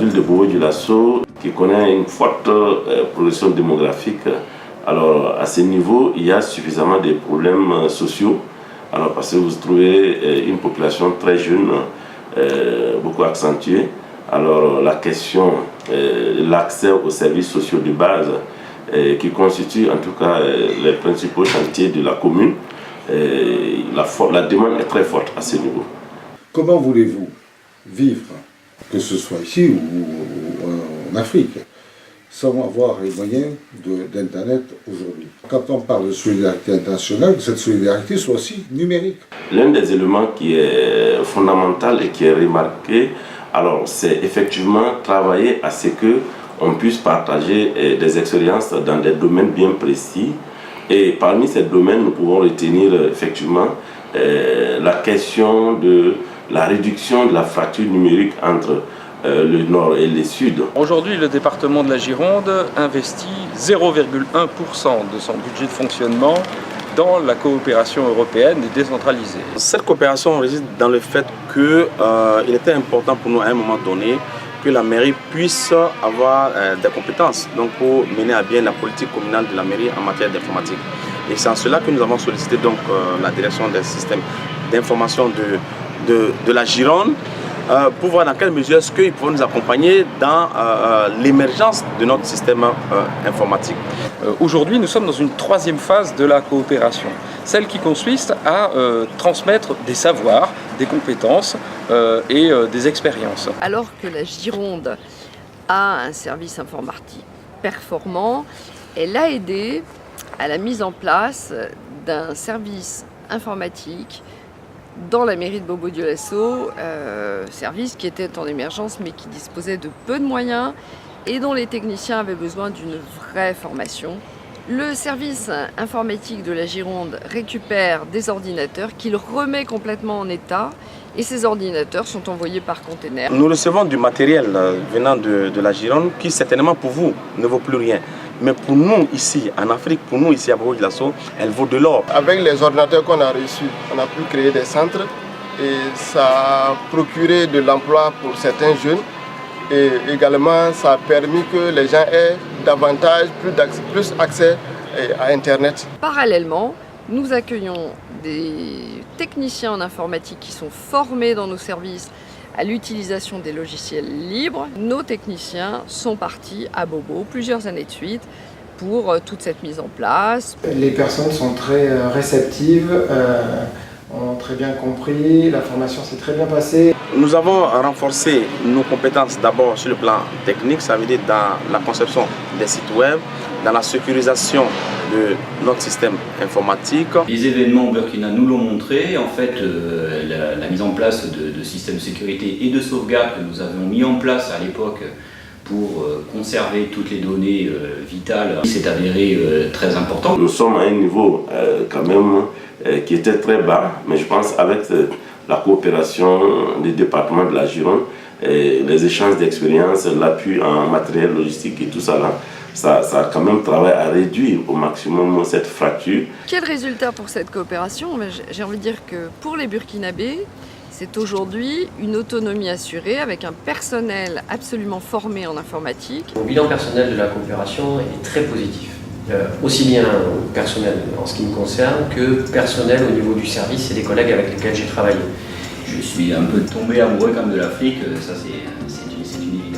ville de Bobo-Dioulasso, qui connaît une forte progression démographique, alors à ce niveau, il y a suffisamment de problèmes sociaux. Alors parce que vous trouvez une population très jeune, beaucoup accentuée. Alors la question, l'accès aux services sociaux de base, qui constituent en tout cas les principaux chantiers de la commune, la demande est très forte à ce niveau. Comment voulez-vous vivre, que ce soit ici ou en Afrique, sans avoir les moyens d'Internet aujourd'hui? Quand on parle de solidarité internationale, que cette solidarité soit aussi numérique. L'un des éléments qui est fondamental et qui est remarqué, alors c'est effectivement travailler à ce qu'on puisse partager des expériences dans des domaines bien précis. Et parmi ces domaines, nous pouvons retenir effectivement la question de la réduction de la fracture numérique entre le nord et le sud. Aujourd'hui, le département de la Gironde investit 0,1% de son budget de fonctionnement dans la coopération européenne et décentralisée. Cette coopération réside dans le fait qu'il était important pour nous à un moment donné que la mairie puisse avoir des compétences donc pour mener à bien la politique communale de la mairie en matière d'informatique. Et c'est en cela que nous avons sollicité donc la direction des systèmes d'information de la Gironde pour voir dans quelle mesure est-ce qu'ils pourront nous accompagner dans l'émergence de notre système informatique. Aujourd'hui, nous sommes dans une troisième phase de la coopération, celle qui consiste à transmettre des savoirs, des compétences et des expériences. Alors que la Gironde a un service informatique performant, elle a aidé à la mise en place d'un service informatique dans la mairie de Bobo-Dioulasso, service qui était en émergence mais qui disposait de peu de moyens et dont les techniciens avaient besoin d'une vraie formation. Le service informatique de la Gironde récupère des ordinateurs qu'il remet complètement en état et ces ordinateurs sont envoyés par container. Nous recevons du matériel venant de la Gironde qui certainement pour vous ne vaut plus rien. Mais pour nous ici en Afrique, pour nous ici à Bobo-Dioulasso, elle vaut de l'or. Avec les ordinateurs qu'on a reçus, on a pu créer des centres et ça a procuré de l'emploi pour certains jeunes. Et également, ça a permis que les gens aient davantage, plus accès à Internet. Parallèlement, nous accueillons des techniciens en informatique qui sont formés dans nos services à l'utilisation des logiciels libres. Nos techniciens sont partis à Bobo plusieurs années de suite pour toute cette mise en place. Les personnes sont très réceptives, ont très bien compris, la formation s'est très bien passée. Nous avons renforcé nos compétences d'abord sur le plan technique, ça veut dire dans la conception des sites web, dans la sécurisation de notre système informatique. Les événements au Burkina nous l'ont montré, en fait la mise en place de systèmes de sécurité et de sauvegarde que nous avions mis en place à l'époque pour conserver toutes les données vitales s'est avéré très important. Nous sommes à un niveau quand même qui était très bas, mais je pense avec la coopération des départements de la Gironde, les échanges d'expériences, l'appui en matériel logistique et tout ça là, ça a quand même travaillé à réduire au maximum cette fracture. Quel résultat pour cette coopération? J'ai envie de dire que pour les Burkinabés, c'est aujourd'hui une autonomie assurée avec un personnel absolument formé en informatique. Mon bilan personnel de la coopération est très positif. Aussi bien personnel en ce qui me concerne que personnel au niveau du service et des collègues avec lesquels j'ai travaillé. Je suis un peu tombé amoureux comme de l'Afrique, ça c'est une évidence.